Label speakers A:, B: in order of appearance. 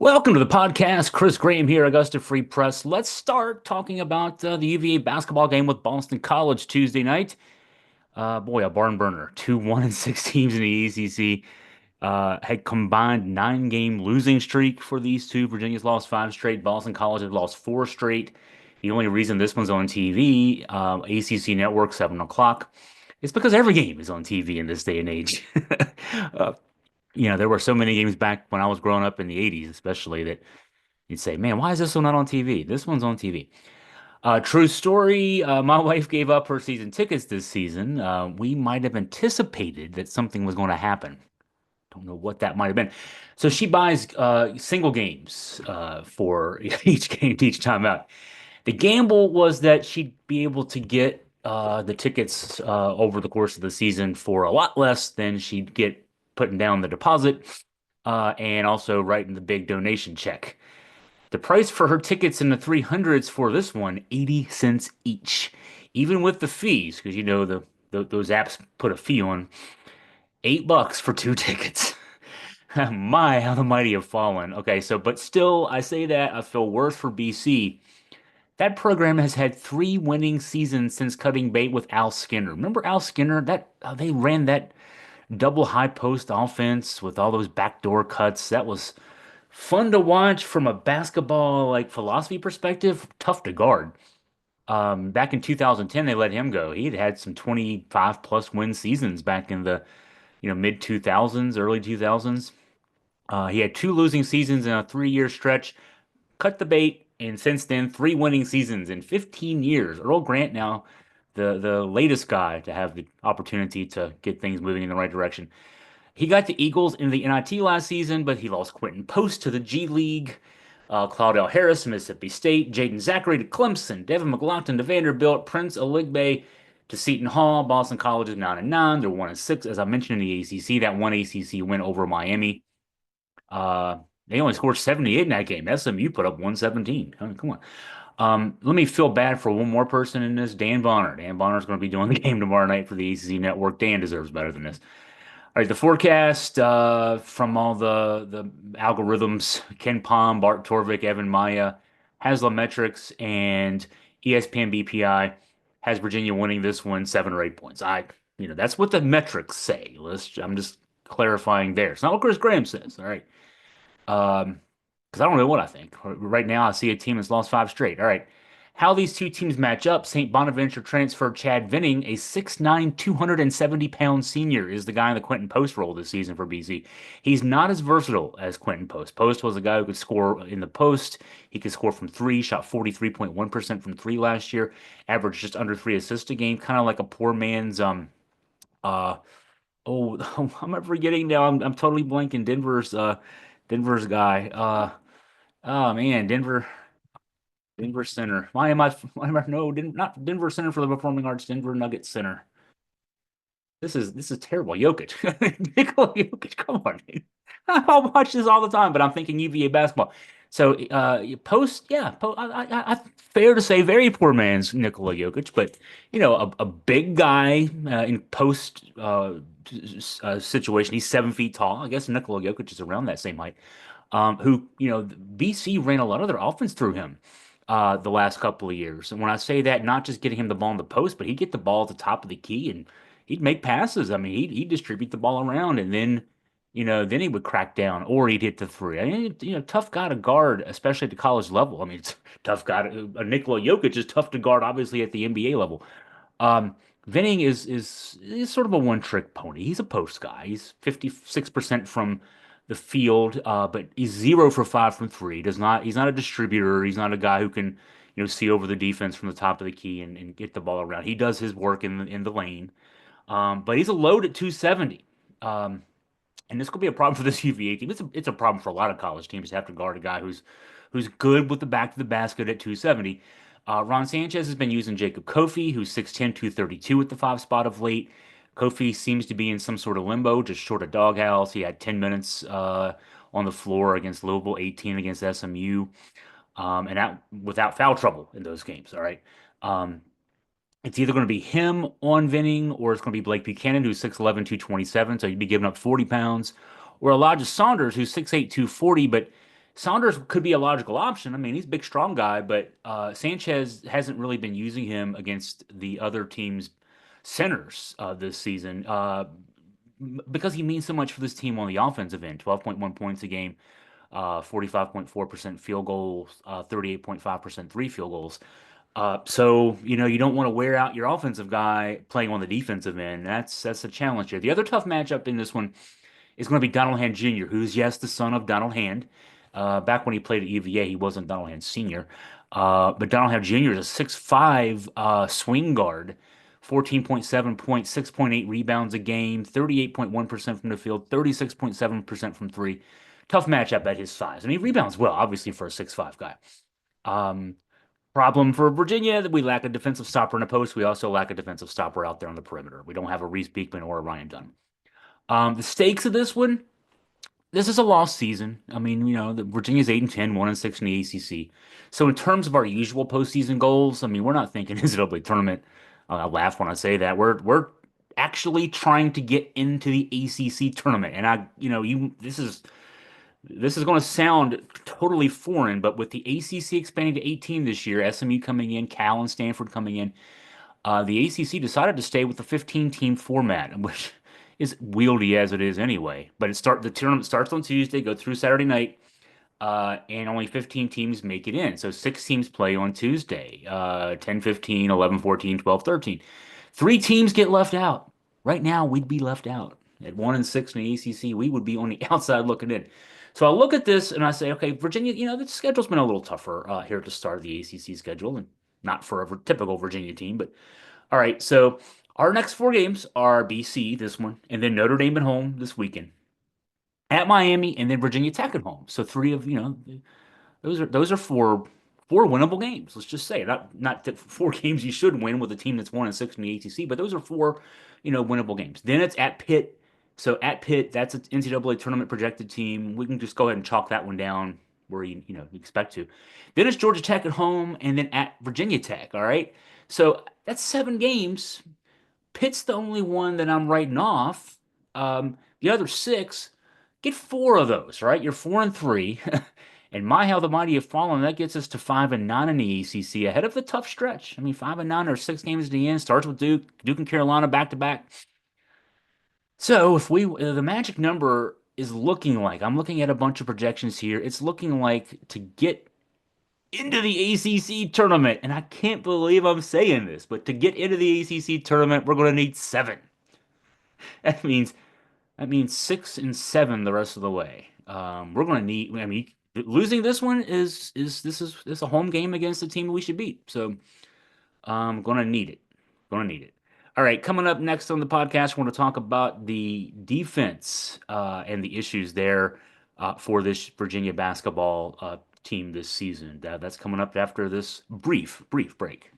A: Welcome to the podcast. Chris Graham here, Augusta Free Press. Let's start talking about the UVA basketball game with Boston College Tuesday night. Boy, a barn burner. 2-1-6 teams in the ACC. Had combined 9-game losing streak for these two. Virginia's lost five straight. Boston College has lost four straight. The only reason this one's on TV, ACC Network, 7 o'clock, is because every game is on TV in this day and age. uh, there were so many games back when I was growing up in the 80s, especially that you'd say, man, why is this one not on TV? This one's on TV. True story. My wife gave up her season tickets this season. We might have anticipated that something was going to happen. Don't know what that might have been. So she buys single games for each game, each time out. The gamble was that she'd be able to get the tickets over the course of the season for a lot less than she'd get putting down the deposit and also writing the big donation check. The price for her tickets in the 300s for this one, 80 cents each. Even with the fees, because those apps put a fee on, $8 for two tickets. My, how the mighty have fallen. Okay, so but still, I say that I feel worse for BC. That program has had three winning seasons since cutting bait with Al Skinner. Remember Al Skinner? That they ran that double high post offense with all those backdoor cuts. That was fun to watch from a basketball like philosophy perspective, tough to guard. Back in 2010, they let him go. He had had some 25 plus win seasons back in the mid 2000s, early 2000s. He had two losing seasons in a 3-year stretch, cut the bait, and since then, three winning seasons in 15 years. Earl Grant now the latest guy to have the opportunity to get things moving in the right direction. He got the Eagles in the NIT last season, but he lost Quinten Post to the G League. Claudell Harris to Mississippi State, Jaeden Zackery to Clemson, Devin McGlockton to Vanderbilt, Prince Aligbe to Seton Hall. Boston College is 9-9. They're 1-6, as I mentioned in the ACC. That one ACC win over Miami. They only scored 78 in that game. SMU put up 117. Come on. Let me feel bad for one more person in this. Dan Bonner. Dan Bonner's going to be doing the game tomorrow night for the ACC Network. Dan deserves better than this. All right, the forecast from all the algorithms: Ken Palm, Bart Torvik, Evan Maya, Haslametrics, and ESPN BPI has Virginia winning this one 7 or 8 points. That's what the metrics say. I'm just clarifying there. It's not what Chris Graham says. All right. Because I don't know what I think. Right now, I see a team that's lost five straight. All right. How these two teams match up: St. Bonaventure transfer Chad Venning, a 6'9", 270-pound senior, is the guy in the Quinten Post role this season for BC. He's not as versatile as Quinten Post. Post was a guy who could score in the post. He could score from three, shot 43.1% from three last year, averaged just under 3 assists a game, kind of like a poor man's uh I'm forgetting now. I'm totally blanking. Denver's guy. Oh man, Denver Center. Why am I no, not Denver Center for the Performing Arts, Denver Nuggets Center. This is terrible. Jokic. Nikola Jokic, come on, dude. I'll watch this all the time, but I'm thinking UVA basketball. So post, yeah, fair to say, very poor man's Nikola Jokic, but a big guy in post situation. He's 7 feet tall. I guess Nikola Jokic is around that same height. Who BC ran a lot of their offense through him the last couple of years. And when I say that, not just getting him the ball in the post, but he'd get the ball at the top of the key and he'd make passes. I mean, he'd distribute the ball around, and then he would crack down or he'd hit the three. I mean, tough guy to guard, especially at the college level. I mean, it's tough guy. Nikola Jokic is tough to guard, obviously at the NBA level. Um, Venning is sort of a one-trick pony. He's a post guy. He's 56% from the field, but he's 0 for 5 from three. He's not a distributor. He's not a guy who can, see over the defense from the top of the key and get the ball around. He does his work in the lane. But he's a load at 270. Um, and this could be a problem for this UVA team. It's a problem for a lot of college teams to have to guard a guy who's good with the back to the basket at 270. Ron Sanchez has been using Jacob Kofi, who's 6'10", 232 at the five spot of late. Kofi seems to be in some sort of limbo, just short of doghouse. He had 10 minutes on the floor against Louisville, 18 against SMU, and that without foul trouble in those games. All right. It's either going to be him on Venning or it's going to be Blake Buchanan, who's 6'11", 227, so he'd be giving up 40 pounds, or Elijah Saunders, who's 6'8", 240, but Saunders could be a logical option. I mean, he's a big, strong guy, but Sanchez hasn't really been using him against the other team's centers this season because he means so much for this team on the offensive end. 12.1 points a game, 45.4% field goals, 38.5% three field goals. So you don't want to wear out your offensive guy playing on the defensive end. That's a challenge here. The other tough matchup in this one is going to be Donald Hand Jr., who's, yes, the son of Donald Hand. Back when he played at UVA, he wasn't Donald Hand Sr. But Donald Hand Jr. is a 6'5" swing guard, 14.7 points, 6.8 rebounds a game, 38.1% from the field, 36.7% from three. Tough matchup at his size. I mean, he rebounds well, obviously, for a 6'5" guy. Um, Problem for Virginia that we lack a defensive stopper in the post. We also lack a defensive stopper out there on the perimeter. We don't have a Reese Beekman or a Ryan Dunn. The stakes of this one, this is a lost season. I mean, Virginia's 8-10, 1-6 in the ACC. So in terms of our usual postseason goals, I mean, we're not thinking NCAA tournament. I laugh when I say that. We're actually trying to get into the ACC tournament. And this is going to sound totally foreign, but with the ACC expanding to 18 this year, SMU coming in, Cal and Stanford coming in, the ACC decided to stay with the 15-team format, which is wieldy as it is anyway. But the tournament starts on Tuesday, go through Saturday night, and only 15 teams make it in. So six teams play on Tuesday, 10, 15, 11, 14, 12, 13. Three teams get left out. Right now, we'd be left out. At 1-6 in the ACC, we would be on the outside looking in. So I look at this and I say, okay, Virginia, the schedule's been a little tougher here at the start of the ACC schedule, and not for a typical Virginia team, but all right, so our next four games are BC, this one, and then Notre Dame at home this weekend, at Miami, and then Virginia Tech at home. So three of, those are four winnable games. Let's just say not that four games you should win with a team that's 1-6 in the ACC, but those are four, winnable games. Then it's at Pitt. So at Pitt, that's an NCAA tournament projected team. We can just go ahead and chalk that one down where you expect to. Then it's Georgia Tech at home, and then at Virginia Tech. All right. So that's seven games. Pitt's the only one that I'm writing off. The other six, get four of those, right? You're 4-3. And my how the mighty have fallen. That gets us to 5-9 in the ACC, ahead of the tough stretch. I mean, 5-9 or six games at the end. Starts with Duke and Carolina back to back. So if the magic number is looking like, I'm looking at a bunch of projections here. It's looking like to get into the ACC tournament, and I can't believe I'm saying this, but to get into the ACC tournament, we're going to need seven. That means 6-7 the rest of the way. We're going to need. I mean, losing this one is a home game against the team we should beat. So I'm going to need it. Going to need it. All right, coming up next on the podcast, we're going to talk about the defense and the issues there for this Virginia basketball team this season. That's coming up after this brief break.